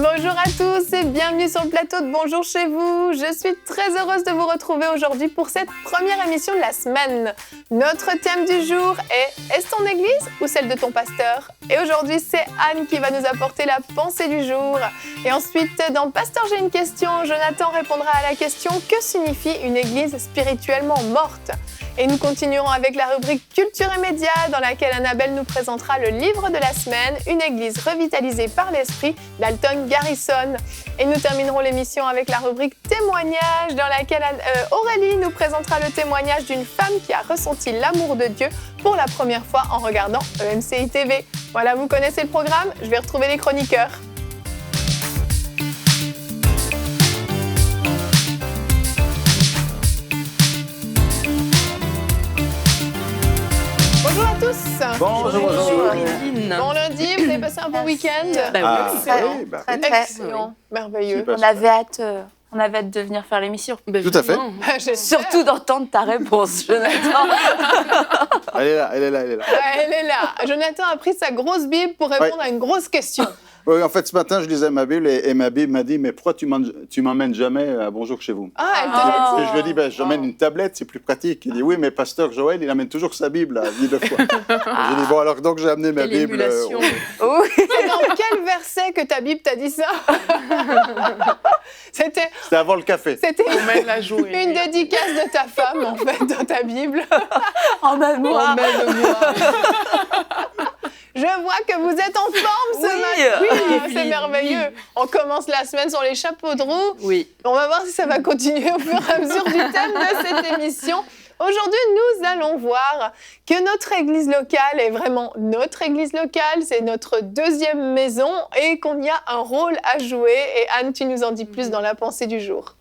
Bonjour à tous et bienvenue sur le plateau de Bonjour chez vous. Je suis très heureuse de vous retrouver aujourd'hui pour cette première émission de la semaine. Notre thème du jour est ton église ou celle de ton pasteur? Et aujourd'hui, c'est Anne qui va nous apporter la pensée du jour. Et ensuite, dans Pasteur, j'ai une question, Jonathan répondra à la question « Que signifie une église spirituellement morte ?» Et nous continuerons avec la rubrique Culture et médias dans laquelle Annabelle nous présentera le livre de la semaine, Une église revitalisée par l'esprit d'Alton Garrison. Et nous terminerons l'émission avec la rubrique Témoignages dans laquelle Aurélie nous présentera le témoignage d'une femme qui a ressenti l'amour de Dieu pour la première fois en regardant EMCI TV. Voilà, vous connaissez le programme, je vais retrouver les chroniqueurs. Bonjour à tous. Bonjour. Bon lundi, vous avez passé un bon week-end? Excellent, merveilleux. On avait hâte de venir faire l'émission. Tout à fait. Surtout d'entendre ta réponse, Jonathan. Elle est là. Elle est là. Jonathan a pris sa grosse Bible pour répondre à une grosse question. Oui, en fait, ce matin, je lisais ma Bible et ma Bible m'a dit « Mais pourquoi tu m'emmènes jamais à Bonjour chez vous ?» Ah, elle te l'a dit. Et je lui ai dit j'emmène une tablette, c'est plus pratique. Il dit « Oui, mais pasteur Joël, il amène toujours sa Bible à vie de foi. » J'ai dit « Bon, alors donc j'ai amené ma Bible. C'est dans quel verset que ta Bible t'a dit ça? C'était avant le café. C'était une dédicace de ta femme, en fait, dans ta Bible. En mémoire. Je vois que vous êtes en forme ce matin. Oui, c'est merveilleux. On commence la semaine sur les chapeaux de roue. Oui. On va voir si ça va continuer au fur et à mesure du thème de cette émission. Aujourd'hui, nous allons voir que notre église locale est vraiment notre église locale. C'est notre deuxième maison et qu'on y a un rôle à jouer. Et Anne, tu nous en dis plus dans la pensée du jour.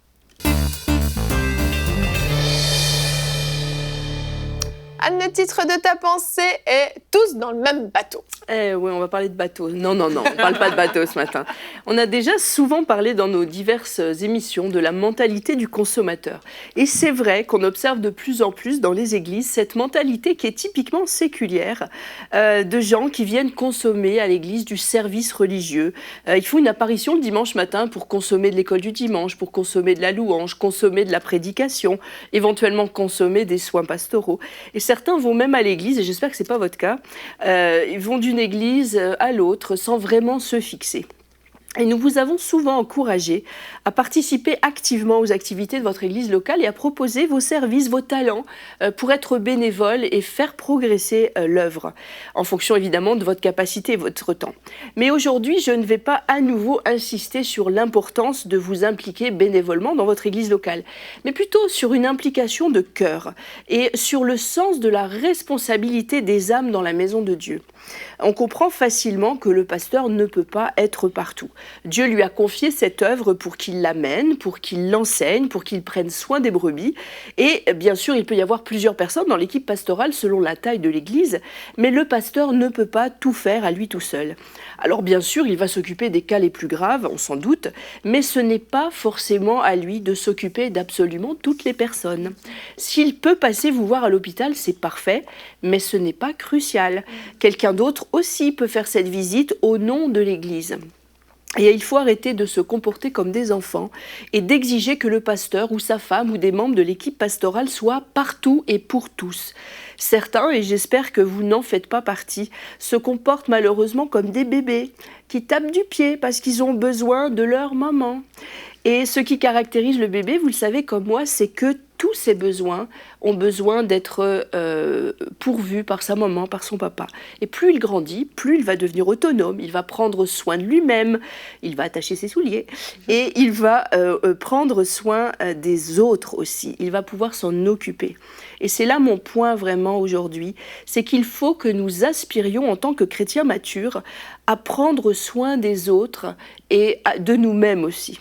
Anne, le titre de ta pensée est « Tous dans le même bateau ». Oui, on va parler de bateau. Non, on ne parle pas de bateau ce matin. On a déjà souvent parlé dans nos diverses émissions de la mentalité du consommateur. Et c'est vrai qu'on observe de plus en plus dans les églises cette mentalité qui est typiquement séculière, de gens qui viennent consommer à l'église du service religieux. Ils font une apparition le dimanche matin pour consommer de l'école du dimanche, pour consommer de la louange, consommer de la prédication, éventuellement consommer des soins pastoraux. Et certains vont même à l'église, et j'espère que ce n'est pas votre cas, ils vont d'une église à l'autre sans vraiment se fixer. Et nous vous avons souvent encouragé à participer activement aux activités de votre église locale et à proposer vos services, vos talents pour être bénévole et faire progresser l'œuvre, en fonction évidemment de votre capacité et votre temps. Mais aujourd'hui, je ne vais pas à nouveau insister sur l'importance de vous impliquer bénévolement dans votre église locale, mais plutôt sur une implication de cœur et sur le sens de la responsabilité des âmes dans la maison de Dieu. On comprend facilement que le pasteur ne peut pas être partout. Dieu lui a confié cette œuvre pour qu'il l'amène, pour qu'il l'enseigne, pour qu'il prenne soin des brebis. Et bien sûr, il peut y avoir plusieurs personnes dans l'équipe pastorale selon la taille de l'église, mais le pasteur ne peut pas tout faire à lui tout seul. Alors bien sûr, il va s'occuper des cas les plus graves, on s'en doute, mais ce n'est pas forcément à lui de s'occuper d'absolument toutes les personnes. S'il peut passer vous voir à l'hôpital, c'est parfait, mais ce n'est pas crucial. Quelqu'un d'autre aussi peut faire cette visite au nom de l'Église. Et il faut arrêter de se comporter comme des enfants et d'exiger que le pasteur ou sa femme ou des membres de l'équipe pastorale soient partout et pour tous. Certains, et j'espère que vous n'en faites pas partie, se comportent malheureusement comme des bébés qui tapent du pied parce qu'ils ont besoin de leur maman. Et ce qui caractérise le bébé, vous le savez comme moi, c'est que tous ses besoins ont besoin d'être pourvus par sa maman, par son papa. Et plus il grandit, plus il va devenir autonome, il va prendre soin de lui-même, il va attacher ses souliers et il va prendre soin des autres aussi. Il va pouvoir s'en occuper. Et c'est là mon point vraiment aujourd'hui, c'est qu'il faut que nous aspirions en tant que chrétiens matures à prendre soin des autres et de nous-mêmes aussi.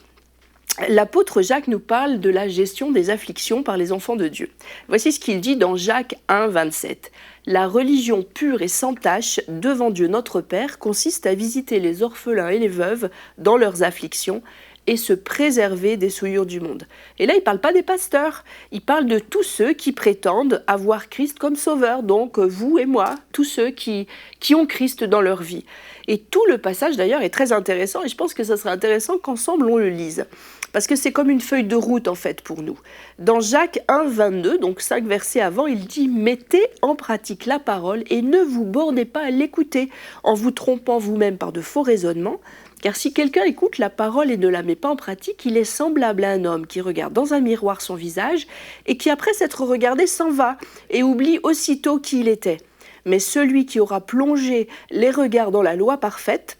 L'apôtre Jacques nous parle de la gestion des afflictions par les enfants de Dieu. Voici ce qu'il dit dans Jacques 1, 27. « La religion pure et sans tache devant Dieu notre Père consiste à visiter les orphelins et les veuves dans leurs afflictions et se préserver des souillures du monde. » Et là, il ne parle pas des pasteurs, il parle de tous ceux qui prétendent avoir Christ comme sauveur, donc vous et moi, tous ceux qui ont Christ dans leur vie. Et tout le passage d'ailleurs est très intéressant et je pense que ça serait intéressant qu'ensemble on le lise. Parce que c'est comme une feuille de route en fait pour nous. Dans Jacques 1, 22, donc 5 versets avant, il dit « Mettez en pratique la parole et ne vous bornez pas à l'écouter en vous trompant vous-même par de faux raisonnements. Car si quelqu'un écoute la parole et ne la met pas en pratique, il est semblable à un homme qui regarde dans un miroir son visage et qui après s'être regardé s'en va et oublie aussitôt qui il était. Mais celui qui aura plongé les regards dans la loi parfaite,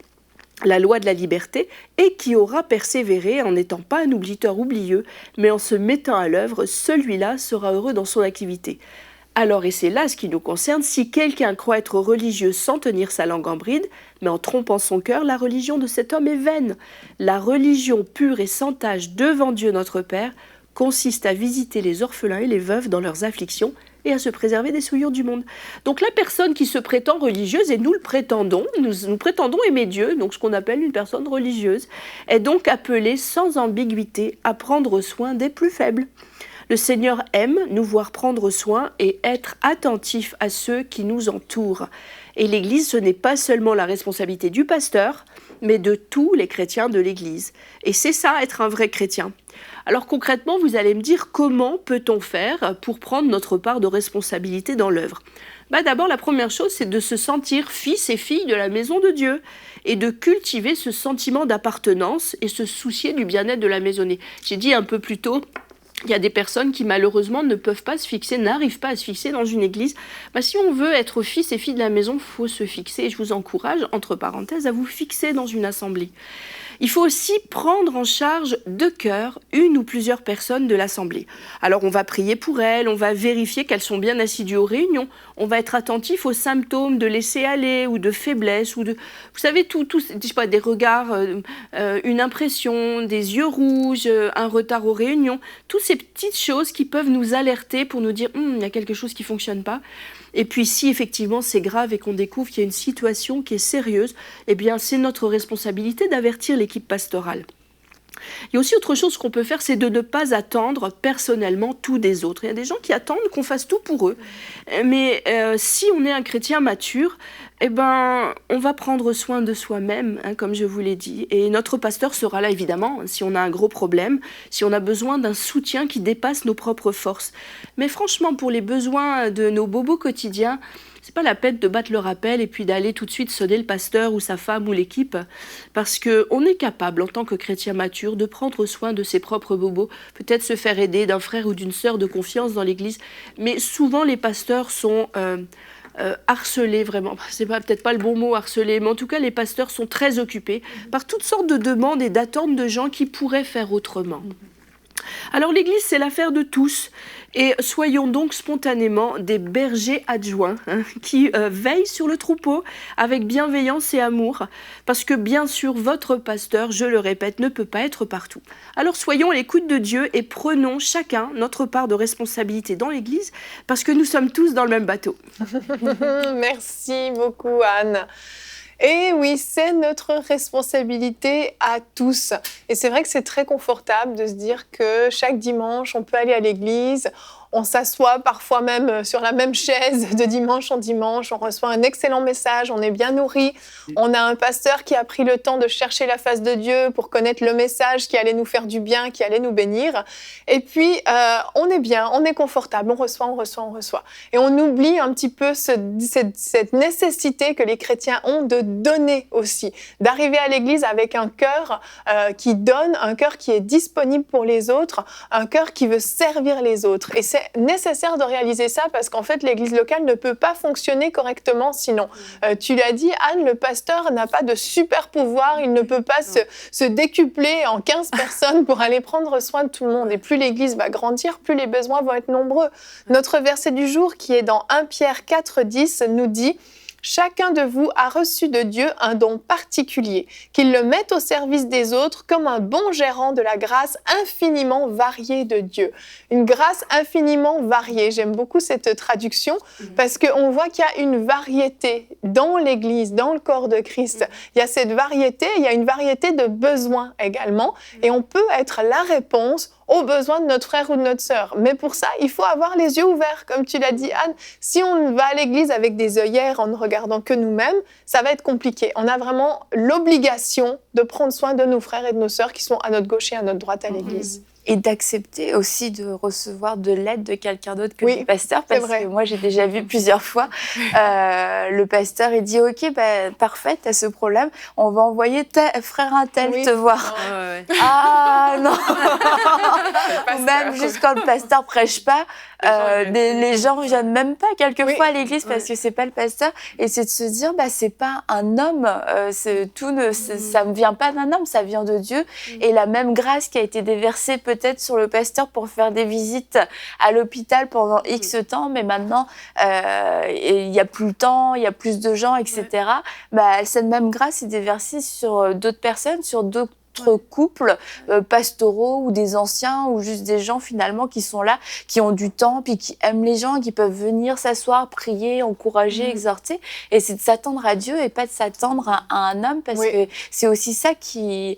la loi de la liberté, et qui aura persévéré en n'étant pas un oubliteur oublieux, mais en se mettant à l'œuvre, celui-là sera heureux dans son activité. Alors, et c'est là ce qui nous concerne, si quelqu'un croit être religieux sans tenir sa langue en bride, mais en trompant son cœur, la religion de cet homme est vaine. La religion pure et sans tache devant Dieu notre Père consiste à visiter les orphelins et les veuves dans leurs afflictions et à se préserver des souillures du monde. Donc la personne qui se prétend religieuse, et nous le prétendons, nous prétendons aimer Dieu, donc ce qu'on appelle une personne religieuse, est donc appelée sans ambiguïté à prendre soin des plus faibles. Le Seigneur aime nous voir prendre soin et être attentif à ceux qui nous entourent. Et l'Église, ce n'est pas seulement la responsabilité du pasteur, mais de tous les chrétiens de l'Église. Et c'est ça, être un vrai chrétien. Alors concrètement, vous allez me dire comment peut-on faire pour prendre notre part de responsabilité dans l'œuvre ? D'abord, la première chose, c'est de se sentir fils et filles de la maison de Dieu et de cultiver ce sentiment d'appartenance et se soucier du bien-être de la maisonnée. J'ai dit un peu plus tôt, il y a des personnes qui malheureusement ne peuvent pas se fixer, n'arrivent pas à se fixer dans une église. Si on veut être fils et filles de la maison, il faut se fixer. Et je vous encourage, entre parenthèses, à vous fixer dans une assemblée. Il faut aussi prendre en charge de cœur une ou plusieurs personnes de l'assemblée. Alors on va prier pour elles, on va vérifier qu'elles sont bien assidues aux réunions, on va être attentif aux symptômes de laisser-aller ou de faiblesse, ou de, vous savez, je sais pas, des regards, une impression, des yeux rouges, un retard aux réunions, toutes ces petites choses qui peuvent nous alerter pour nous dire il y a quelque chose qui ne fonctionne pas. Et puis si effectivement c'est grave et qu'on découvre qu'il y a une situation qui est sérieuse, eh bien c'est notre responsabilité d'avertir l'équipe pastorale. Il y a aussi autre chose qu'on peut faire, c'est de ne pas attendre personnellement tout des autres. Il y a des gens qui attendent qu'on fasse tout pour eux. Mais si on est un chrétien mature, eh ben, on va prendre soin de soi-même, comme je vous l'ai dit. Et notre pasteur sera là, évidemment, si on a un gros problème, si on a besoin d'un soutien qui dépasse nos propres forces. Mais franchement, pour les besoins de nos bobos quotidiens, c'est pas la peine de battre le rappel et puis d'aller tout de suite sonner le pasteur ou sa femme ou l'équipe, parce qu'on est capable, en tant que chrétien mature, de prendre soin de ses propres bobos, peut-être se faire aider d'un frère ou d'une sœur de confiance dans l'église. Mais souvent, les pasteurs sont harcelés, vraiment. C'est peut-être pas le bon mot, harcelés, mais en tout cas, les pasteurs sont très occupés par toutes sortes de demandes et d'attentes de gens qui pourraient faire autrement. Alors l'Église, c'est l'affaire de tous, et soyons donc spontanément des bergers adjoints qui veillent sur le troupeau avec bienveillance et amour, parce que bien sûr, votre pasteur, je le répète, ne peut pas être partout. Alors soyons à l'écoute de Dieu et prenons chacun notre part de responsabilité dans l'Église, parce que nous sommes tous dans le même bateau. Merci beaucoup, Anne. Et oui, c'est notre responsabilité à tous. Et c'est vrai que c'est très confortable de se dire que chaque dimanche, on peut aller à l'église, on s'assoit parfois même sur la même chaise de dimanche en dimanche, on reçoit un excellent message, on est bien nourri, on a un pasteur qui a pris le temps de chercher la face de Dieu pour connaître le message qui allait nous faire du bien, qui allait nous bénir. Et puis, on est bien, on est confortable, on reçoit. Et on oublie un petit peu cette nécessité que les chrétiens ont de donner aussi, d'arriver à l'église avec un cœur qui donne, un cœur qui est disponible pour les autres, un cœur qui veut servir les autres. Et c'est nécessaire de réaliser ça parce qu'en fait, l'église locale ne peut pas fonctionner correctement sinon. Tu l'as dit, Anne, le pasteur n'a pas de super pouvoir, il ne peut pas se décupler en 15 personnes pour aller prendre soin de tout le monde. Et plus l'église va grandir, plus les besoins vont être nombreux. Notre verset du jour, qui est dans 1 Pierre 4,10, nous dit: chacun de vous a reçu de Dieu un don particulier, qu'il le mette au service des autres comme un bon gérant de la grâce infiniment variée de Dieu. Une grâce infiniment variée. J'aime beaucoup cette traduction parce qu'on voit qu'il y a une variété dans l'Église, dans le corps de Christ. Il y a cette variété, il y a une variété de besoins également et on peut être la réponse aux besoins de notre frère ou de notre sœur. Mais pour ça, il faut avoir les yeux ouverts, comme tu l'as dit, Anne. Si on va à l'église avec des œillères en ne regardant que nous-mêmes, ça va être compliqué. On a vraiment l'obligation de prendre soin de nos frères et de nos sœurs qui sont à notre gauche et à notre droite à l'église. Et d'accepter aussi de recevoir de l'aide de quelqu'un d'autre que Oui, le pasteur, parce que moi j'ai déjà vu plusieurs fois, le pasteur il dit ok, parfait, t'as ce problème, on va envoyer frère un tel te voir. Ah non. Ou même juste quand le pasteur prêche pas, les gens viennent même pas quelquefois à l'église parce que c'est pas le pasteur, et c'est de se dire c'est pas un homme, ça ne vient pas d'un homme, ça vient de Dieu, et la même grâce qui a été déversée peut-être sur le pasteur pour faire des visites à l'hôpital pendant X temps, mais maintenant il y a plus le temps, il y a plus de gens, etc. Cette même grâce est déversée sur d'autres personnes, sur d'autres couples pastoraux ou des anciens ou juste des gens finalement qui sont là, qui ont du temps, puis qui aiment les gens, qui peuvent venir s'asseoir, prier, encourager, exhorter. Et c'est de s'attendre à Dieu et pas de s'attendre à un homme, parce que c'est aussi ça qui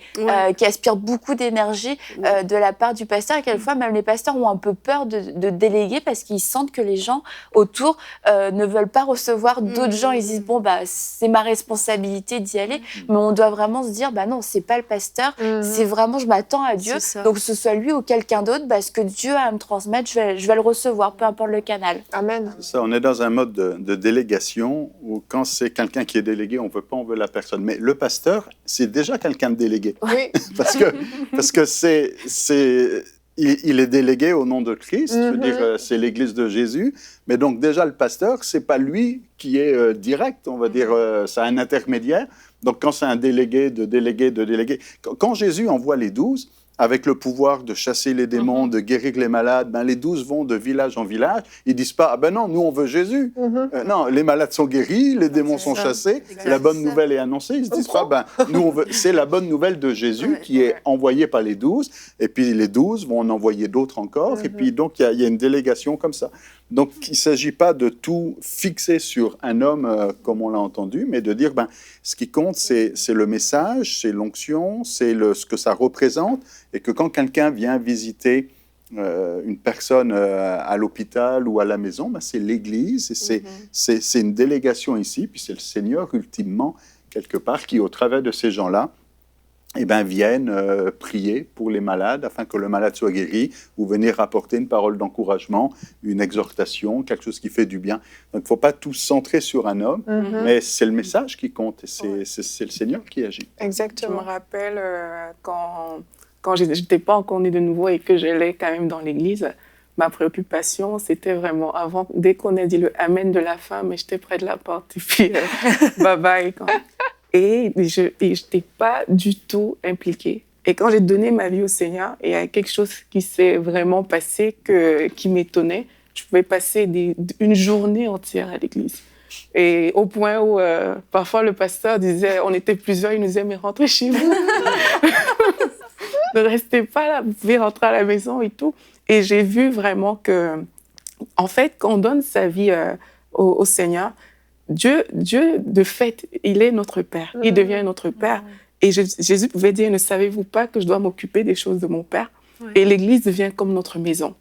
aspire beaucoup d'énergie de la part du pasteur. Et quelquefois, même les pasteurs ont un peu peur de déléguer parce qu'ils sentent que les gens autour ne veulent pas recevoir d'autres gens. Ils disent c'est ma responsabilité d'y aller, mais on doit vraiment se dire non, c'est pas le pasteur. C'est vraiment, je m'attends à Dieu. Donc, que ce soit lui ou quelqu'un d'autre, ce que Dieu a à me transmettre, je vais le recevoir, peu importe le canal. Amen. C'est ça, on est dans un mode de délégation où quand c'est quelqu'un qui est délégué, on veut la personne. Mais le pasteur, c'est déjà quelqu'un de délégué. Oui. parce que il est délégué au nom de Christ, je veux dire, c'est l'Église de Jésus. Mais donc déjà, le pasteur, c'est pas lui qui est direct, on va dire, c'est un intermédiaire. Donc, quand c'est un délégué, de délégué, quand Jésus envoie les 12, avec le pouvoir de chasser les démons, de guérir les malades, les 12 vont de village en village. Ils ne disent pas, non, nous, on veut Jésus. Non, les malades sont guéris, les démons sont chassés, la bonne nouvelle est annoncée. Ils ne se disent pas, nous, on veut. C'est la bonne nouvelle de Jésus qui est envoyée par les 12, et puis les 12 vont en envoyer d'autres encore, et puis donc, il y a une délégation comme ça. Donc, il ne s'agit pas de tout fixer sur un homme, comme on l'a entendu, mais de dire, ce qui compte, c'est le message, c'est l'onction, c'est ce que ça représente, et que quand quelqu'un vient visiter une personne à l'hôpital ou à la maison, c'est l'Église, et c'est une délégation ici, puis c'est le Seigneur, ultimement, quelque part, qui, au travers de ces gens-là, viennent prier pour les malades afin que le malade soit guéri, ou venir apporter une parole d'encouragement, une exhortation, quelque chose qui fait du bien. Donc, il ne faut pas tout centrer sur un homme, mais c'est le message qui compte, et c'est le Seigneur qui agit. Exactement. Je me rappelle quand je n'étais pas encore née de nouveau et que j'allais quand même dans l'église, ma préoccupation, c'était vraiment, dès qu'on a dit le Amen de la fin, mais j'étais près de la porte, et puis bye-bye. Et je n'étais pas du tout impliquée. Et quand j'ai donné ma vie au Seigneur, il y a quelque chose qui s'est vraiment passé qui m'étonnait. Je pouvais passer une journée entière à l'église. Et au point où parfois le pasteur disait, on était plusieurs, il nous disait, mais rentrez chez vous. Ne restez pas là, vous pouvez rentrer à la maison et tout. Et j'ai vu vraiment que, en fait, quand on donne sa vie au Seigneur, Dieu, de fait, il est notre Père. Il devient notre Père. Et Jésus pouvait dire, ne savez-vous pas que je dois m'occuper des choses de mon Père? Et l'Église devient comme notre maison.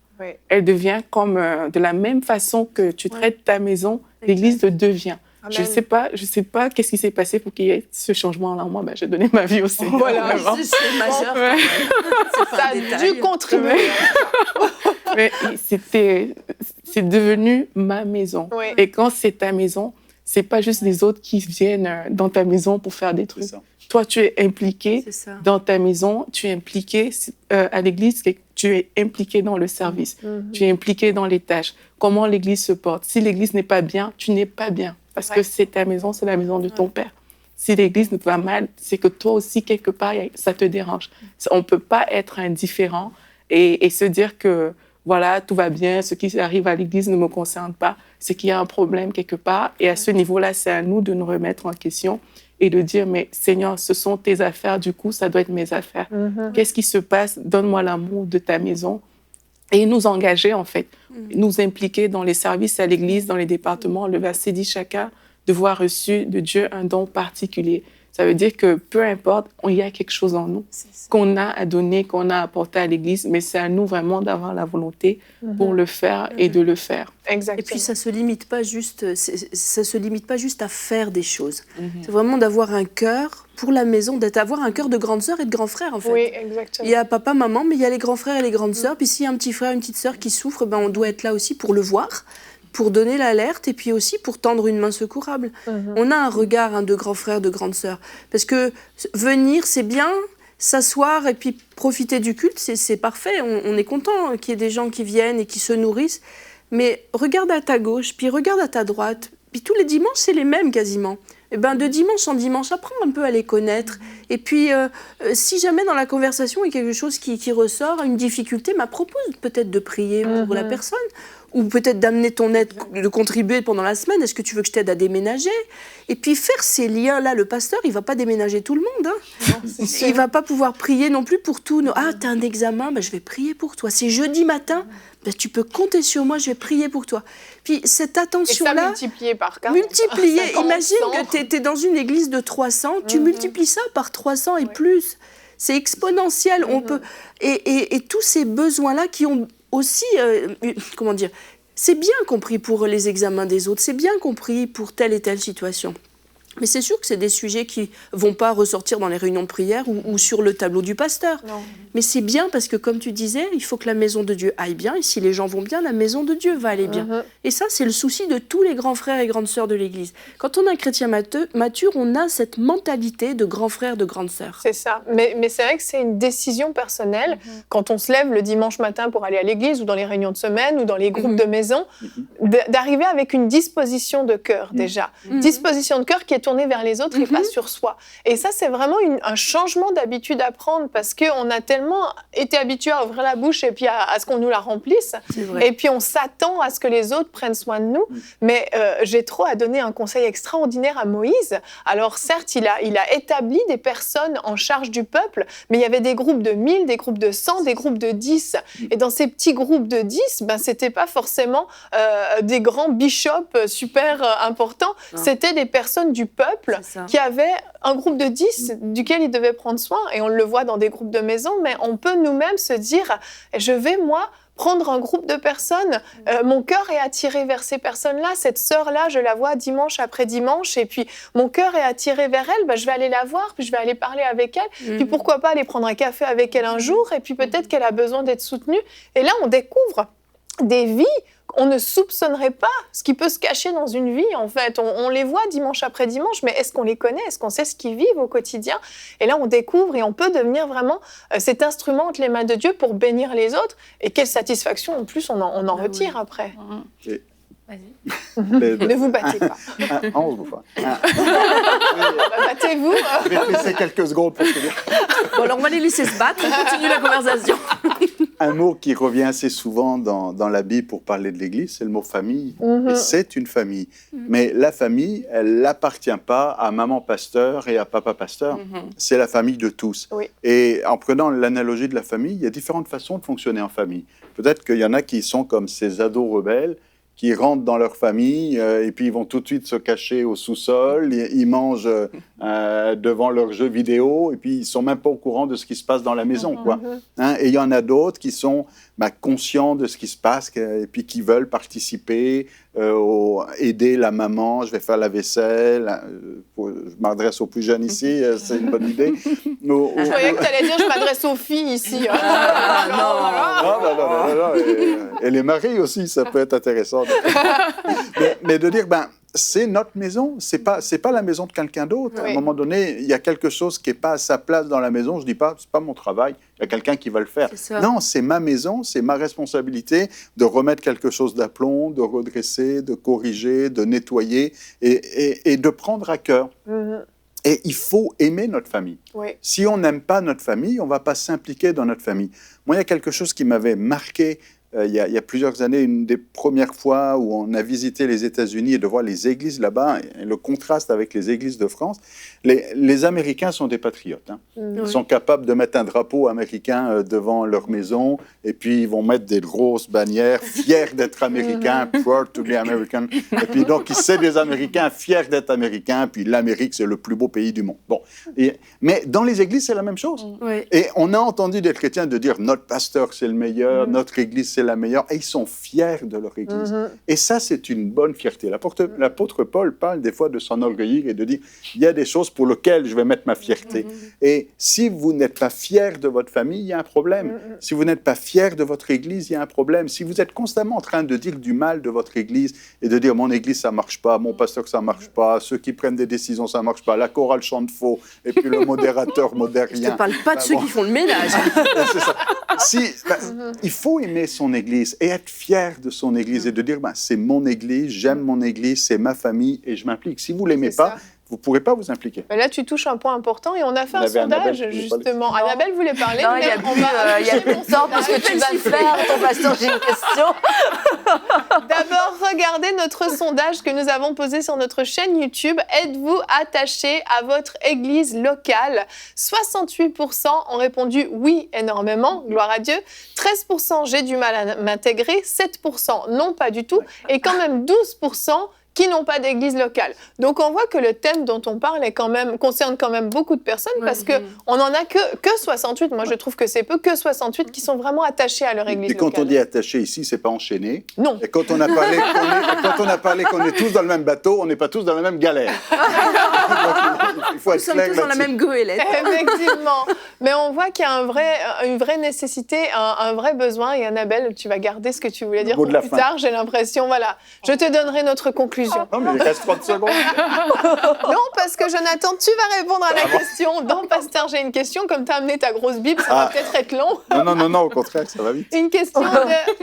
Elle devient comme, de la même façon que tu traites ta maison, l'Église le devient. Amen. Je sais pas qu'est-ce qui s'est passé pour qu'il y ait ce changement-là en moi. J'ai donné ma vie au Seigneur. Voilà, c'est majeur. Ça a dû contribuer. Mais c'est devenu ma maison. Et quand c'est ta maison, c'est pas juste les autres qui viennent dans ta maison pour faire des trucs. Toi, tu es impliqué dans ta maison, tu es impliqué à l'église, tu es impliqué dans le service, tu es impliqué dans les tâches. Comment l'église se porte. Si l'église n'est pas bien, tu n'es pas bien. Parce que c'est ta maison, c'est la maison de ton Père. Si l'église va mal, c'est que toi aussi, quelque part, ça te dérange. On ne peut pas être indifférent et se dire que voilà, tout va bien, ce qui arrive à l'église ne me concerne pas. C'est qu'il y a un problème quelque part. Et à ce niveau-là, c'est à nous de nous remettre en question et de dire, mais Seigneur, ce sont tes affaires, du coup, ça doit être mes affaires. Qu'est-ce qui se passe? Donne-moi l'amour de ta maison. Et nous engager, en fait, nous impliquer dans les services à l'église, dans les départements. Le verset dit, chacun devra reçu de Dieu un don particulier. Ça veut dire que peu importe, il y a quelque chose en nous qu'on a à donner, qu'on a à apporter à l'Église, mais c'est à nous vraiment d'avoir la volonté pour le faire et de le faire. Exactement. Et puis ça se limite pas juste à faire des choses. C'est vraiment d'avoir un cœur pour la maison, d'avoir un cœur de grande sœur et de grand frère en fait. Oui, exactement. Il y a papa, maman, mais il y a les grands frères et les grandes sœurs. Puis s'il y a un petit frère, une petite sœur qui souffre, on doit être là aussi pour le voir, pour donner l'alerte et puis aussi pour tendre une main secourable. On a un regard de grand frère, de grande sœur. Parce que venir, c'est bien, s'asseoir et puis profiter du culte, c'est parfait. On est content qu'il y ait des gens qui viennent et qui se nourrissent. Mais regarde à ta gauche, puis regarde à ta droite. Puis tous les dimanches, c'est les mêmes quasiment. Et de dimanche en dimanche, apprends un peu à les connaître. Et puis, si jamais dans la conversation il y a quelque chose qui ressort, une difficulté, propose peut-être de prier pour la personne. Ou peut-être d'amener ton aide, de contribuer pendant la semaine. Est-ce que tu veux que je t'aide à déménager? Et puis faire ces liens-là. Le pasteur, il ne va pas déménager tout le monde. Il ne va pas pouvoir prier non plus pour tout. Ah, tu as un examen, je vais prier pour toi. C'est jeudi matin, tu peux compter sur moi, je vais prier pour toi. Puis cette attention-là... Et ça multiplié par 40. Multiplié. Imagine que tu es dans une église de 300, tu multiplies ça par 300 et plus. C'est exponentiel. On peut... et tous ces besoins-là qui ont aussi, c'est bien compris pour les examens des autres, c'est bien compris pour telle et telle situation. Mais c'est sûr que c'est des sujets qui ne vont pas ressortir dans les réunions de prière ou sur le tableau du pasteur. Non. Mais c'est bien parce que, comme tu disais, il faut que la maison de Dieu aille bien. Et si les gens vont bien, la maison de Dieu va aller bien. Et ça, c'est le souci de tous les grands frères et grandes sœurs de l'Église. Quand on est un chrétien mature, on a cette mentalité de grand frère, de grande sœur. C'est ça. Mais c'est vrai que c'est une décision personnelle. Quand on se lève le dimanche matin pour aller à l'Église ou dans les réunions de semaine ou dans les groupes de maison, d'arriver avec une disposition de cœur déjà. Disposition de cœur qui est tournée vers les autres et pas sur soi. Et ça, c'est vraiment un changement d'habitude à prendre parce qu'on a tellement été habitué à ouvrir la bouche et puis à ce qu'on nous la remplisse. Et puis on s'attend à ce que les autres prennent soin de nous. Mais Jéthro a donné un conseil extraordinaire à Moïse. Alors certes, il a établi des personnes en charge du peuple, mais il y avait des groupes de 1000, des groupes de 100, des groupes de 10. Et dans ces petits groupes de 10, c'était pas forcément des grands bishops super importants. Non. C'était des personnes du peuple qui avaient un groupe de 10 duquel ils devaient prendre soin. Et on le voit dans des groupes de maison, mais on peut nous-mêmes se dire, je vais, moi, prendre un groupe de personnes, mon cœur est attiré vers ces personnes-là, cette sœur-là, je la vois dimanche après dimanche, et puis mon cœur est attiré vers elle, je vais aller la voir, puis je vais aller parler avec elle, puis pourquoi pas aller prendre un café avec elle un jour, et puis peut-être qu'elle a besoin d'être soutenue. Et là, on découvre des vies on ne soupçonnerait pas ce qui peut se cacher dans une vie, en fait. On les voit dimanche après dimanche, mais est-ce qu'on les connaît? Est-ce qu'on sait ce qu'ils vivent au quotidien? Et là, on découvre et on peut devenir vraiment cet instrument entre les mains de Dieu pour bénir les autres. Et quelle satisfaction, en plus, on en retire après. Et... Vas-y. Ne vous battez pas. On vous voit. Battez-vous. Je vais te laisser quelques secondes pour te dire. Bon, alors on va les laisser se battre, on continue la conversation. Un mot qui revient assez souvent dans la Bible pour parler de l'Église, c'est le mot famille. Et c'est une famille. Mais la famille, elle n'appartient pas à maman pasteur et à papa pasteur. C'est la famille de tous. Oui. Et en prenant l'analogie de la famille, il y a différentes façons de fonctionner en famille. Peut-être qu'il y en a qui sont comme ces ados rebelles, qui rentrent dans leur famille et puis ils vont tout de suite se cacher au sous-sol, ils mangent devant leurs jeux vidéo et puis ils ne sont même pas au courant de ce qui se passe dans la maison. Quoi. Hein? Et il y en a d'autres qui sont conscients de ce qui se passe et puis qui veulent participer, aider la maman, je vais faire la vaisselle, je m'adresse aux plus jeunes ici, c'est une bonne idée. Je croyais que tu allais dire je m'adresse aux filles ici. Non. Et les maris aussi, ça peut être intéressant. Mais de dire, c'est notre maison, c'est pas la maison de quelqu'un d'autre. Oui. À un moment donné, il y a quelque chose qui n'est pas à sa place dans la maison. Je dis pas, c'est pas mon travail. Il y a quelqu'un qui va le faire. Non, c'est ma maison, c'est ma responsabilité de remettre quelque chose d'aplomb, de redresser, de corriger, de nettoyer et de prendre à cœur. Et il faut aimer notre famille. Oui. Si on n'aime pas notre famille, on ne va pas s'impliquer dans notre famille. Moi, il y a quelque chose qui m'avait marqué il y a plusieurs années, une des premières fois où on a visité les États-Unis et de voir les églises là-bas, et le contraste avec les églises de France. Les Américains sont des patriotes. Hein. Ils sont capables de mettre un drapeau américain devant leur maison, et puis ils vont mettre des grosses bannières, fiers d'être américains, proud to be American. Et puis donc, c'est des Américains fiers d'être américains, puis l'Amérique, c'est le plus beau pays du monde. Bon. Mais dans les églises, c'est la même chose. Oui. Et on a entendu des chrétiens de dire, notre pasteur, c'est le meilleur, notre église, c'est la meilleure, et ils sont fiers de leur église. Et ça, c'est une bonne fierté. L'apôtre Paul parle des fois de s'enorgueillir et de dire, il y a des choses pour lesquelles je vais mettre ma fierté. Et si vous n'êtes pas fier de votre famille, il y a un problème. Si vous n'êtes pas fier de votre église, il y a un problème. Si vous êtes constamment en train de dire du mal de votre église et de dire, mon église, ça marche pas, mon pasteur, ça marche pas, ceux qui prennent des décisions, ça marche pas, la chorale chante faux, et puis le modérateur modère rien. Je te parle pas de ceux qui font le ménage. C'est ça. Il faut aimer son église et être fier de son église et de dire, c'est mon église, j'aime mon église, c'est ma famille et je m'implique. Si vous ne l'aimez pas, vous ne pourrez pas vous impliquer. Mais là, tu touches un point important et on a fait un sondage, justement. Annabelle voulait parler. Non, il y a plus de temps parce que tu vas le faire, ton pasteur, j'ai une question. D'abord, regardez notre sondage que nous avons posé sur notre chaîne YouTube. Êtes-vous attaché à votre église locale? 68% ont répondu oui, énormément, gloire à Dieu. 13% j'ai du mal à m'intégrer. 7% non, pas du tout. Et quand même 12% qui n'ont pas d'église locale. Donc on voit que le thème dont on parle concerne quand même beaucoup de personnes parce qu'on n'en a que 68. Moi je trouve que c'est peu, que 68 qui sont vraiment attachés à leur église locale. Et quand on dit attaché ici, c'est pas enchaîné. Non. Et quand on a parlé qu'on est tous dans le même bateau, on n'est pas tous dans la même galère. Donc, il faut être clair tous dans la même goélette. Effectivement. Mais on voit qu'il y a une vraie nécessité, un vrai besoin. Et Annabelle, tu vas garder ce que tu voulais dire pour plus tard. J'ai l'impression, voilà. Je te donnerai notre conclusion. Non, mais il reste 30 secondes. Non, parce que Jonathan, tu vas répondre à la question. Dans Pasteur, j'ai une question. Comme tu as amené ta grosse Bible, ça va peut-être être long. Non, au contraire, ça va vite. Une question de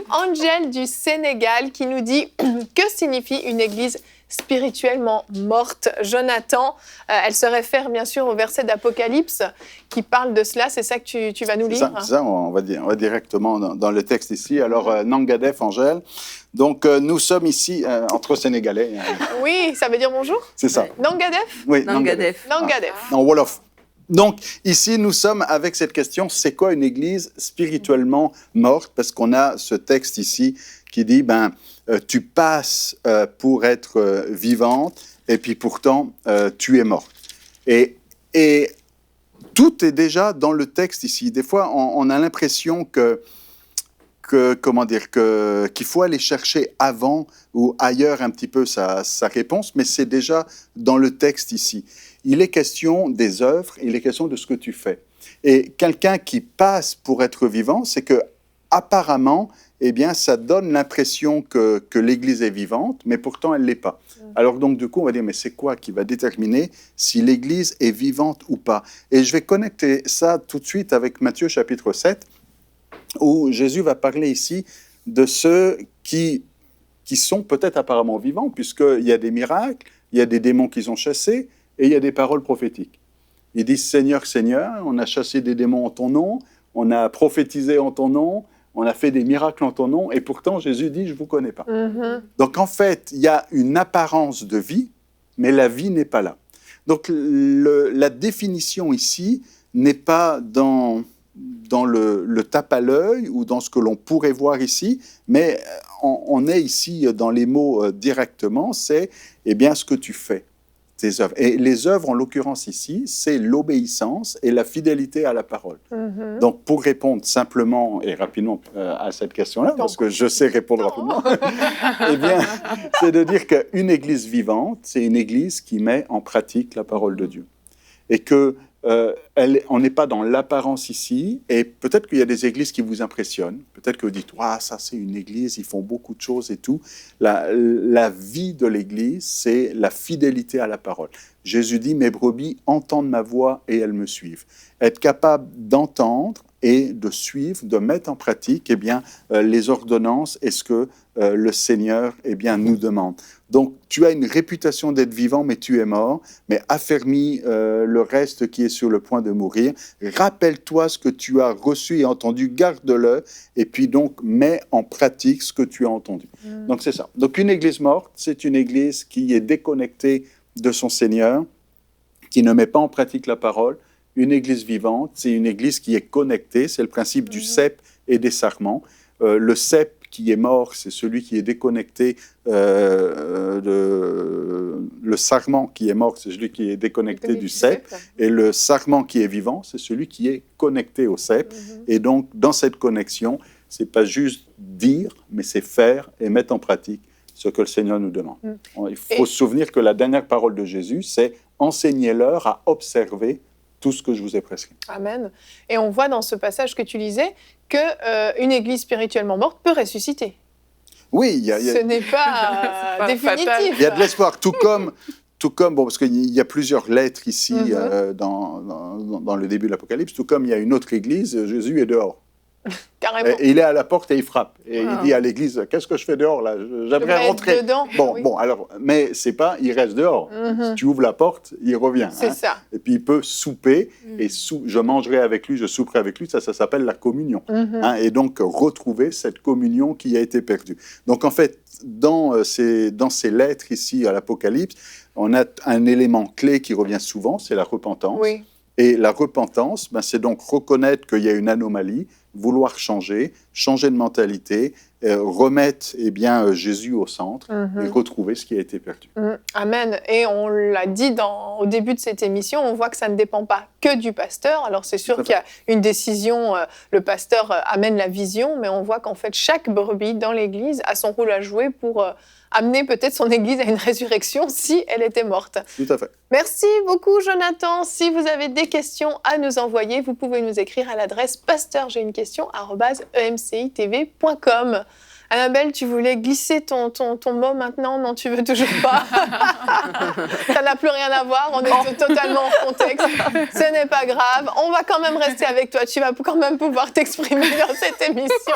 Angel du Sénégal qui nous dit « Que signifie une église spirituellement morte ?» Jonathan, elle se réfère bien sûr au verset d'Apocalypse qui parle de cela. C'est ça que tu vas nous lire. C'est ça, on va directement dans le texte ici. Alors, Nangadef, Angèle. Donc, nous sommes ici entre Sénégalais. Oui, ça veut dire bonjour. C'est ça. Nangadef. Oui, Nangadef. En Wolof. Donc, ici, nous sommes avec cette question, c'est quoi une église spirituellement morte? Parce qu'on a ce texte ici qui dit, tu passes pour être vivante, et puis pourtant, tu es morte. Et tout est déjà dans le texte ici. Des fois, on a l'impression qu'il faut aller chercher avant ou ailleurs un petit peu sa réponse, mais c'est déjà dans le texte ici. Il est question des œuvres, il est question de ce que tu fais. Et quelqu'un qui passe pour être vivant, c'est que apparemment, ça donne l'impression que l'Église est vivante, mais pourtant elle ne l'est pas. Alors donc du coup, on va dire, mais c'est quoi qui va déterminer si l'Église est vivante ou pas? Et je vais connecter ça tout de suite avec Matthieu chapitre 7, où Jésus va parler ici de ceux qui sont peut-être apparemment vivants, puisqu'il y a des miracles, il y a des démons qu'ils ont chassés, et il y a des paroles prophétiques. Ils disent « Seigneur, Seigneur, on a chassé des démons en ton nom, on a prophétisé en ton nom, on a fait des miracles en ton nom, et pourtant Jésus dit « Je ne vous connais pas ». Donc en fait, il y a une apparence de vie, mais la vie n'est pas là. Donc la définition ici n'est pas dans le tape à l'œil ou dans ce que l'on pourrait voir ici, mais on est ici dans les mots directement, c'est ce que tu fais, tes œuvres. Et les œuvres, en l'occurrence ici, c'est l'obéissance et la fidélité à la parole. Donc pour répondre simplement et rapidement à cette question-là, parce que je sais répondre rapidement, c'est de dire qu'une église vivante, c'est une église qui met en pratique la parole de Dieu. Et que on n'est pas dans l'apparence ici, et peut-être qu'il y a des églises qui vous impressionnent, peut-être que vous dites « ça c'est une église, ils font beaucoup de choses et tout ». La vie de l'église, c'est la fidélité à la parole. Jésus dit « Mes brebis entendent ma voix et elles me suivent ». Être capable d'entendre et de suivre, de mettre en pratique les ordonnances et ce que le Seigneur nous demande. Donc, tu as une réputation d'être vivant, mais tu es mort, mais affermis le reste qui est sur le point de mourir. Rappelle-toi ce que tu as reçu et entendu, garde-le, et puis donc mets en pratique ce que tu as entendu. Donc, c'est ça. Donc, une église morte, c'est une église qui est déconnectée de son Seigneur, qui ne met pas en pratique la parole. Une église vivante, c'est une église qui est connectée, c'est le principe du cep et des sarments. Le cep qui est mort, c'est celui qui est déconnecté. Le sarment qui est mort, c'est celui qui est déconnecté du cep. Et le sarment qui est vivant, c'est celui qui est connecté au cep. Et donc, dans cette connexion, c'est pas juste dire, mais c'est faire et mettre en pratique ce que le Seigneur nous demande. Il faut se souvenir que la dernière parole de Jésus, c'est « Enseignez-leur à observer tout ce que je vous ai prescrit. » Amen. Et on voit dans ce passage que tu lisais qu'une église spirituellement morte peut ressusciter. Oui, ce n'est pas définitif. Il y a de l'espoir, tout comme parce qu'il y a plusieurs lettres ici dans le début de l'Apocalypse, tout comme il y a une autre église, Jésus est dehors. Carrément. Et il est à la porte et il frappe. Et il dit à l'église, qu'est-ce que je fais dehors là? J'aimerais rentrer. Dedans. Bon, alors, mais c'est pas, il reste dehors. Si tu ouvres la porte, il revient. C'est ça. Et puis il peut souper, et je mangerai avec lui, je souperai avec lui, ça s'appelle la communion. Et donc retrouver cette communion qui a été perdue. Donc en fait, dans ces lettres ici à l'Apocalypse, on a un élément clé qui revient souvent, c'est la repentance. Oui. Et la repentance, c'est donc reconnaître qu'il y a une anomalie, vouloir changer de mentalité, remettre Jésus au centre et retrouver ce qui a été perdu. Amen. Et on l'a dit au début de cette émission, on voit que ça ne dépend pas que du pasteur. Alors c'est sûr qu'il y a une décision, le pasteur amène la vision, mais on voit qu'en fait chaque brebis dans l'Église a son rôle à jouer pour amener peut-être son Église à une résurrection si elle était morte. Tout à fait. Merci beaucoup Jonathan. Si vous avez des questions à nous envoyer, vous pouvez nous écrire à l'adresse pasteur@emcitv.com. Annabelle, tu voulais glisser ton mot maintenant? Non, tu veux toujours pas. Ça n'a plus rien à voir, on est totalement hors contexte. Ce n'est pas grave, on va quand même rester avec toi. Tu vas quand même pouvoir t'exprimer dans cette émission.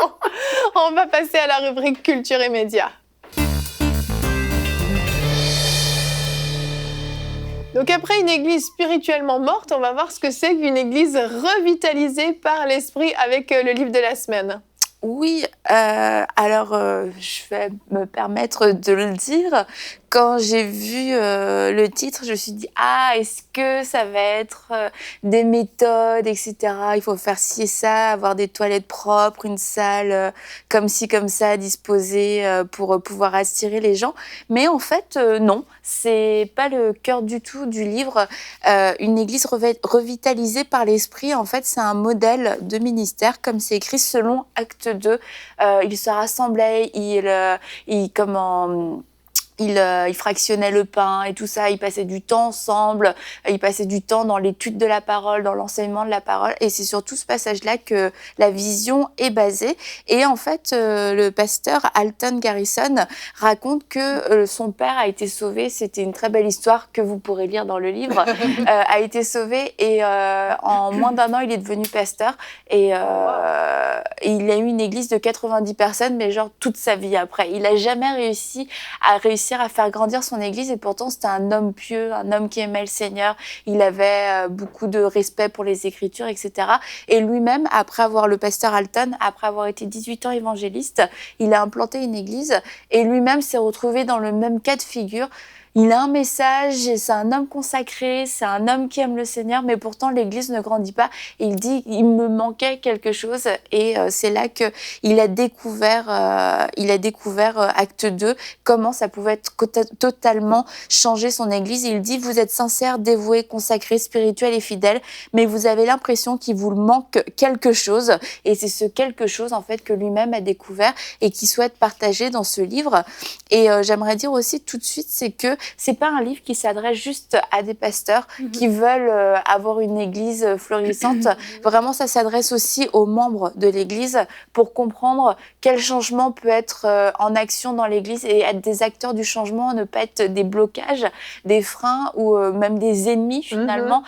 On va passer à la rubrique Culture et Médias. Donc après une église spirituellement morte, on va voir ce que c'est qu'une église revitalisée par l'Esprit avec le livre de la semaine. Oui, alors je vais me permettre de le dire. Quand j'ai vu le titre, je me suis dit « Ah, est-ce que ça va être des méthodes, etc. Il faut faire ci et ça, avoir des toilettes propres, une salle comme ci, comme ça, disposée pour pouvoir attirer les gens. » Mais en fait, non, c'est pas le cœur du tout du livre. Une église revitalisée par l'Esprit, en fait, c'est un modèle de ministère, comme c'est écrit selon Acte 2. Ils se rassemblaient, ils fractionnaient le pain et tout ça, ils passaient du temps ensemble, ils passaient du temps dans l'étude de la parole, dans l'enseignement de la parole, et c'est sur tout ce passage-là que la vision est basée. Et en fait, le pasteur Alton Garrison raconte que son père a été sauvé, c'était une très belle histoire que vous pourrez lire dans le livre, a été sauvé, et en moins d'un an, il est devenu pasteur, et il a eu une église de 90 personnes, mais genre toute sa vie après. Il n'a jamais réussi à faire grandir son église, et pourtant c'était un homme pieux, un homme qui aimait le Seigneur, il avait beaucoup de respect pour les Écritures, etc. Et lui-même, le pasteur Alton, après avoir été 18 ans évangéliste, il a implanté une église, et lui-même s'est retrouvé dans le même cas de figure. Il a un message, et c'est un homme consacré, c'est un homme qui aime le Seigneur, mais pourtant l'Église ne grandit pas. Et il dit, il me manquait quelque chose, et c'est là que il a découvert Acte 2, comment ça pouvait être totalement changer son Église. Il dit, vous êtes sincères, dévoués, consacrés, spirituels et fidèles, mais vous avez l'impression qu'il vous manque quelque chose, et c'est ce quelque chose en fait que lui-même a découvert et qu'il souhaite partager dans ce livre. Et j'aimerais dire aussi tout de suite, c'est que c'est pas un livre qui s'adresse juste à des pasteurs qui veulent avoir une église florissante. Vraiment, ça s'adresse aussi aux membres de l'église pour comprendre quel changement peut être en action dans l'église et être des acteurs du changement, ne pas être des blocages, des freins ou même des ennemis finalement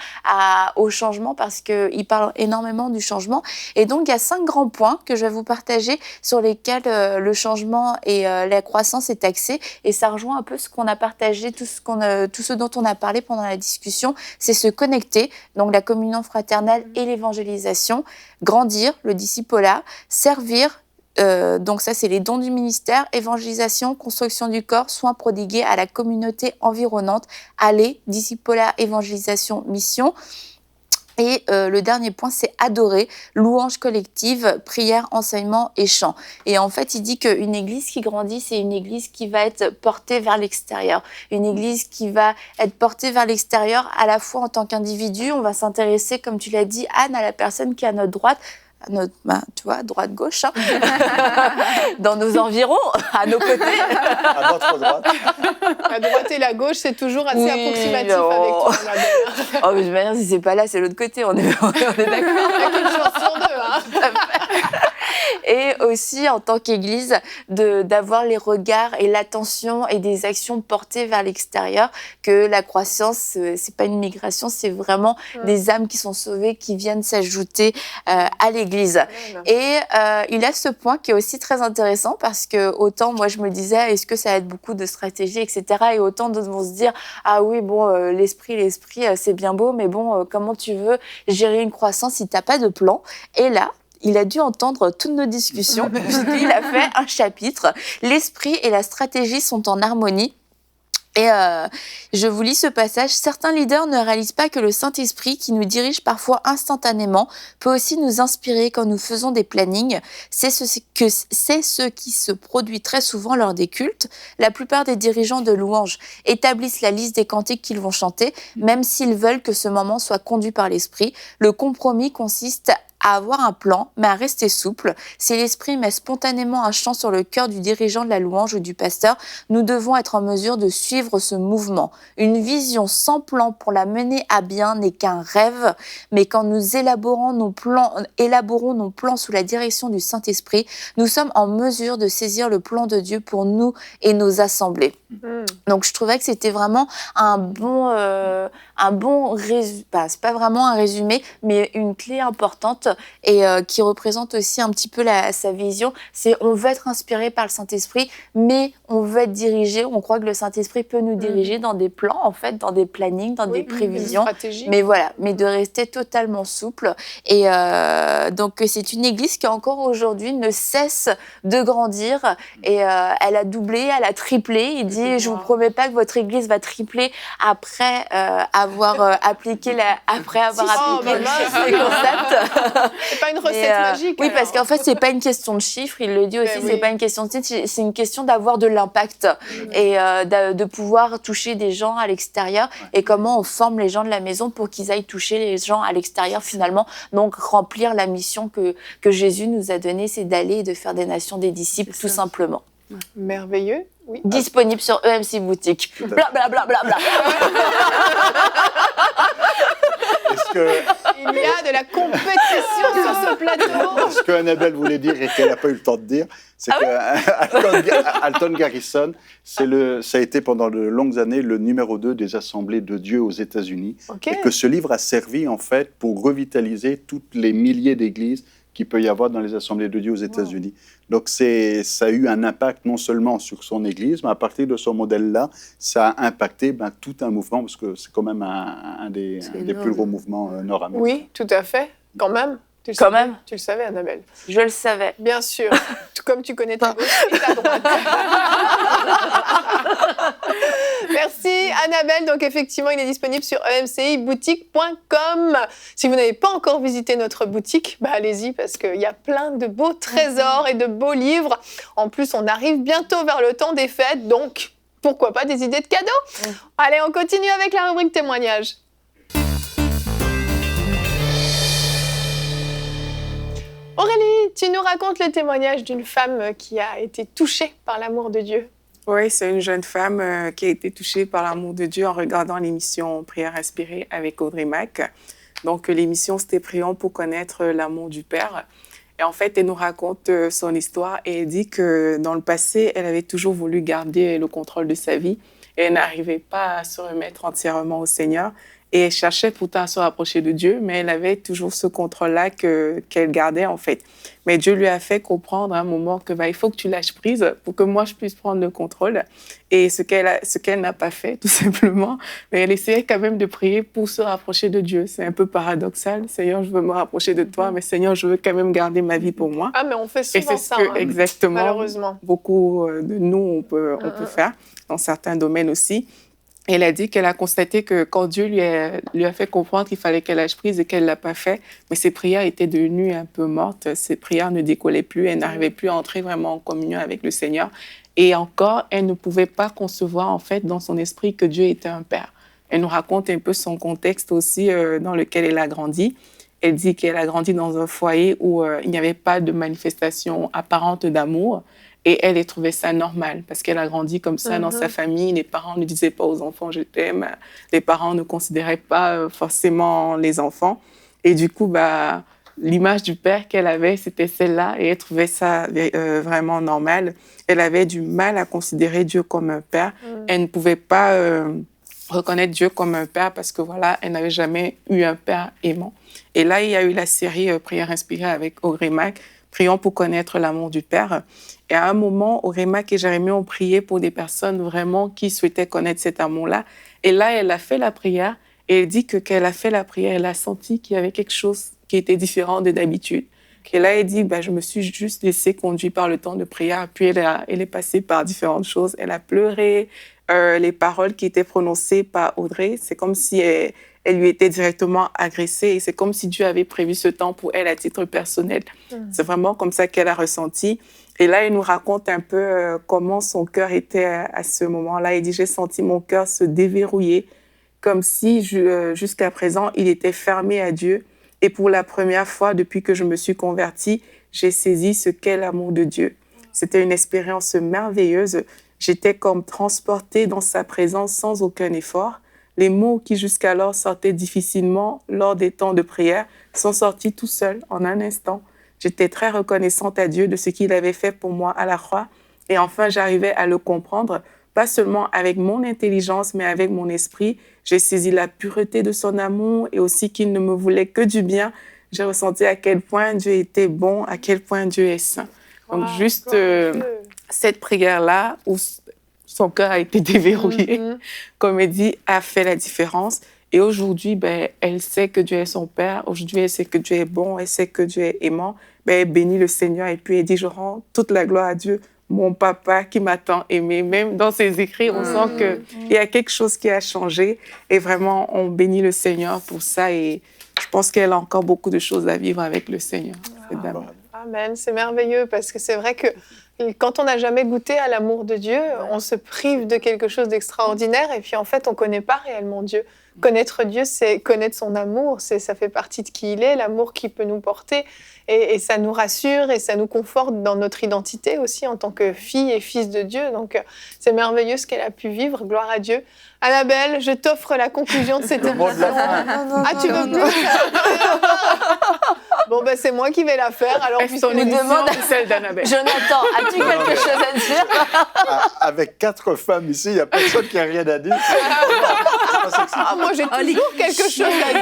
au changement, parce qu'il parle énormément du changement. Et donc, il y a 5 grands points que je vais vous partager sur lesquels le changement et la croissance est axé. Et ça rejoint un peu ce qu'on a partagé, tout ce dont on a parlé pendant la discussion. C'est se connecter, donc la communion fraternelle et l'évangélisation, grandir, le discipolat, servir. Donc ça, c'est les dons du ministère, évangélisation, construction du corps, soins prodigués à la communauté environnante, aller, discipolat, évangélisation, mission. Et le dernier point, c'est adorer, louange collective, prière, enseignement et chant. Et en fait, il dit qu'une église qui grandit, c'est une église qui va être portée vers l'extérieur. Une église qui va être portée vers l'extérieur à la fois en tant qu'individu. On va s'intéresser, comme tu l'as dit, Anne, à la personne qui est à notre droite, tu vois, droite-gauche, hein. Dans nos environs, à nos côtés. À votre droite. La droite et la gauche, c'est toujours assez approximatif avec toi, Annabelle. Oh, mais de toute manière, si c'est pas là, c'est l'autre côté, on est d'accord. Il n'y a qu'une chance sur deux, hein. Et aussi, en tant qu'Église, d'avoir les regards et l'attention et des actions portées vers l'extérieur, que la croissance, c'est pas une migration, c'est vraiment des âmes qui sont sauvées, qui viennent s'ajouter à l'Église. Et il a ce point qui est aussi très intéressant, parce que autant, moi, je me disais, est-ce que ça va être beaucoup de stratégie, etc. Et autant d'autres vont se dire, ah oui, bon, l'esprit, c'est bien beau, mais bon, comment tu veux gérer une croissance si t'as pas de plan? Et là, il a dû entendre toutes nos discussions, puisqu'il il a fait un chapitre. L'esprit et la stratégie sont en harmonie. Et je vous lis ce passage. Certains leaders ne réalisent pas que le Saint-Esprit, qui nous dirige parfois instantanément, peut aussi nous inspirer quand nous faisons des plannings. C'est ce qui se produit très souvent lors des cultes. La plupart des dirigeants de louanges établissent la liste des cantiques qu'ils vont chanter, même s'ils veulent que ce moment soit conduit par l'Esprit. Le compromis consiste à avoir un plan, mais à rester souple. Si l'Esprit met spontanément un chant sur le cœur du dirigeant de la louange ou du pasteur, nous devons être en mesure de suivre ce mouvement. Une vision sans plan pour la mener à bien n'est qu'un rêve, mais quand nous élaborons nos plans sous la direction du Saint-Esprit, nous sommes en mesure de saisir le plan de Dieu pour nous et nos assemblées. Donc je trouvais que c'était vraiment un bon résumé, c'est pas vraiment un résumé, mais une clé importante et qui représente aussi un petit peu sa vision. C'est on veut être inspiré par le Saint-Esprit, mais on veut être dirigé. On croit que le Saint-Esprit peut nous diriger dans des plans, en fait, dans des plannings, dans des prévisions. Mais voilà, mais de rester totalement souple. Et donc c'est une église qui encore aujourd'hui ne cesse de grandir et elle a doublé, elle a triplé. Il dit, je vous promets pas que votre église va tripler après avoir appliqué les concepts. C'est pas une recette magique. Oui, parce qu'en fait, c'est pas une question de chiffres. Il le dit aussi, c'est pas une question de titre, c'est une question d'avoir de l'impact et de pouvoir toucher des gens à l'extérieur. Et comment on forme les gens de la maison pour qu'ils aillent toucher les gens à l'extérieur finalement. Donc remplir la mission que Jésus nous a donnée, c'est d'aller et de faire des nations des disciples, tout simplement. Merveilleux. Oui. Disponible sur EMC Boutique. Bla bla bla bla bla. Il y a de la compétition sur ce plateau. Ce que Annabelle voulait dire et qu'elle n'a pas eu le temps de dire, c'est que Alton Garrison, ça a été pendant de longues années le numéro 2 des Assemblées de Dieu aux États-Unis. Et que ce livre a servi en fait pour revitaliser toutes les milliers d'églises qu'il peut y avoir dans les Assemblées de Dieu aux États-Unis. Donc ça a eu un impact non seulement sur son Église, mais à partir de ce modèle-là, ça a impacté tout un mouvement, parce que c'est quand même un des plus gros mouvements nord-américains. Oui, tout à fait, quand même. Tu le savais, Annabelle. Je le savais. Bien sûr. Tout comme tu connais ta gauche et ta droite. Merci, Annabelle. Donc, effectivement, il est disponible sur emciboutique.com. Si vous n'avez pas encore visité notre boutique, allez-y, parce qu'il y a plein de beaux trésors et de beaux livres. En plus, on arrive bientôt vers le temps des fêtes, donc pourquoi pas des idées de cadeaux. Allez, on continue avec la rubrique témoignages. Aurélie, tu nous racontes le témoignage d'une femme qui a été touchée par l'amour de Dieu. Oui, c'est une jeune femme qui a été touchée par l'amour de Dieu en regardant l'émission Prière inspirée avec Audrey Mack. Donc, l'émission, c'était Prions pour connaître l'amour du Père. Et en fait, elle nous raconte son histoire et elle dit que dans le passé, elle avait toujours voulu garder le contrôle de sa vie et elle n'arrivait pas à se remettre entièrement au Seigneur. Et elle cherchait pourtant à se rapprocher de Dieu, mais elle avait toujours ce contrôle-là qu'elle gardait en fait. Mais Dieu lui a fait comprendre à un moment que il faut que tu lâches prise pour que moi je puisse prendre le contrôle. Et ce qu'elle n'a pas fait, tout simplement, mais elle essayait quand même de prier pour se rapprocher de Dieu. C'est un peu paradoxal. Seigneur, je veux me rapprocher de toi, mais Seigneur, je veux quand même garder ma vie pour moi. Ah, mais on fait souvent ça, exactement, malheureusement. Beaucoup de nous, on peut faire dans certains domaines aussi. Elle a dit qu'elle a constaté que quand Dieu lui a fait comprendre qu'il fallait qu'elle lâche prise et qu'elle ne l'a pas fait, mais ses prières étaient devenues un peu mortes. Ses prières ne décollaient plus. Elle n'arrivait plus à entrer vraiment en communion avec le Seigneur. Et encore, elle ne pouvait pas concevoir en fait dans son esprit que Dieu était un Père. Elle nous raconte un peu son contexte aussi dans lequel elle a grandi. Elle dit qu'elle a grandi dans un foyer où il n'y avait pas de manifestation apparente d'amour. Et elle trouvait ça normal parce qu'elle a grandi comme ça dans sa famille. Les parents ne disaient pas aux enfants « je t'aime ». Les parents ne considéraient pas forcément les enfants. Et du coup, l'image du père qu'elle avait, c'était celle-là. Et elle trouvait ça vraiment normal. Elle avait du mal à considérer Dieu comme un père. Elle ne pouvait pas reconnaître Dieu comme un père parce que voilà, elle n'avait jamais eu un père aimant. Et là, il y a eu la série Prière inspirée avec Audrey Mack, Prions pour connaître l'amour du Père. Et à un moment, Audrey Mack et Jérémie ont prié pour des personnes vraiment qui souhaitaient connaître cet amour-là. Et là, elle a fait la prière et elle dit que quand elle a fait la prière, elle a senti qu'il y avait quelque chose qui était différent de d'habitude. Et là, elle dit, je me suis juste laissée conduire par le temps de prière. Puis elle est passée par différentes choses. Elle a pleuré. Les paroles qui étaient prononcées par Audrey, c'est comme si elle lui était directement agressée et c'est comme si Dieu avait prévu ce temps pour elle à titre personnel. C'est vraiment comme ça qu'elle a ressenti. Et là, elle nous raconte un peu comment son cœur était à ce moment-là. Elle dit, j'ai senti mon cœur se déverrouiller comme si jusqu'à présent, il était fermé à Dieu. Et pour la première fois depuis que je me suis convertie, j'ai saisi ce qu'est l'amour de Dieu. C'était une expérience merveilleuse. J'étais comme transportée dans sa présence sans aucun effort. Les mots qui jusqu'alors sortaient difficilement lors des temps de prière sont sortis tout seuls en un instant. J'étais très reconnaissante à Dieu de ce qu'il avait fait pour moi à la croix. Et enfin, j'arrivais à le comprendre, pas seulement avec mon intelligence, mais avec mon esprit. J'ai saisi la pureté de son amour et aussi qu'il ne me voulait que du bien. J'ai ressenti à quel point Dieu était bon, à quel point Dieu est saint. Donc, juste cette prière-là, où son cœur a été déverrouillé, comme elle dit, a fait la différence. Et aujourd'hui, elle sait que Dieu est son Père. Aujourd'hui, elle sait que Dieu est bon, elle sait que Dieu est aimant. Elle bénit le Seigneur et puis elle dit, je rends toute la gloire à Dieu, mon papa qui m'a tant aimé. Même dans ses écrits, on sent qu'il y a quelque chose qui a changé. Et vraiment, on bénit le Seigneur pour ça. Et je pense qu'elle a encore beaucoup de choses à vivre avec le Seigneur. Amen, c'est merveilleux parce que c'est vrai que quand on n'a jamais goûté à l'amour de Dieu, on se prive de quelque chose d'extraordinaire et puis en fait, on ne connaît pas réellement Dieu. Connaître Dieu, c'est connaître son amour, ça fait partie de qui il est, l'amour qu'il peut nous porter et ça nous rassure et ça nous conforte dans notre identité aussi en tant que fille et fils de Dieu. Donc c'est merveilleux ce qu'elle a pu vivre, gloire à Dieu. Annabelle, je t'offre la conclusion de cette émission. Tu veux plus? Bon, c'est moi qui vais la faire. Alors, puisqu'on nous demande celle d'Annabelle. Jonathan, as-tu quelque chose à dire? Avec 4 femmes ici, il n'y a personne qui n'a rien à dire. Moi, j'ai toujours quelque chose à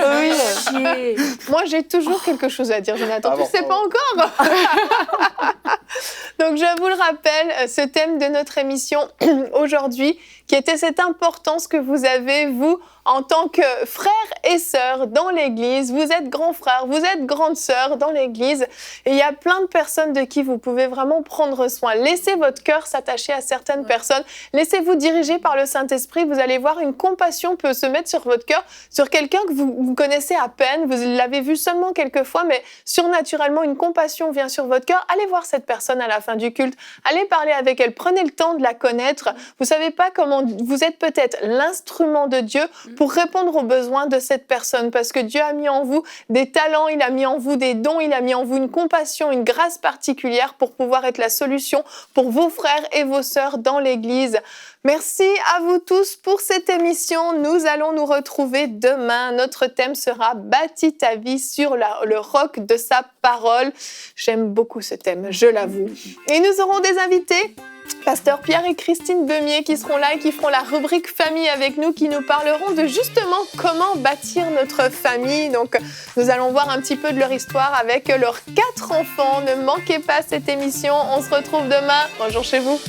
dire. Moi, j'ai toujours quelque chose à dire, Jonathan. Tu ne sais pas encore? Donc, je vous le rappelle, ce thème de notre émission aujourd'hui, qui était cette importance que vous avez, vous, en tant que frères et sœurs dans l'Église. Vous êtes grands frères, vous êtes grandes sœurs dans l'Église. Et il y a plein de personnes de qui vous pouvez vraiment prendre soin. Laissez votre cœur s'attacher à certaines personnes. Laissez-vous diriger par le Saint-Esprit. Vous allez voir, une compassion peut se mettre sur votre cœur, sur quelqu'un que vous connaissez à peine. Vous l'avez vu seulement quelques fois, mais surnaturellement, une compassion vient sur votre cœur. Allez voir cette personne à la fin du culte. Allez parler avec elle. Prenez le temps de la connaître. Vous savez pas comment vous êtes peut-être l'instrument de Dieu pour répondre aux besoins de cette personne, parce que Dieu a mis en vous des talents, il a mis en vous des dons, il a mis en vous une compassion, une grâce particulière pour pouvoir être la solution solutions pour vos frères et vos sœurs dans l'Église. Merci à vous tous pour cette émission. Nous allons nous retrouver demain. Notre thème sera « Bâtis ta vie sur le roc de sa parole ». J'aime beaucoup ce thème, je l'avoue. Et nous aurons des invités. Pasteur Pierre et Christine Beumier qui seront là et qui feront la rubrique famille avec nous, qui nous parleront de justement comment bâtir notre famille. Donc, nous allons voir un petit peu de leur histoire avec leurs 4 enfants. Ne manquez pas cette émission. On se retrouve demain. Bonjour chez vous.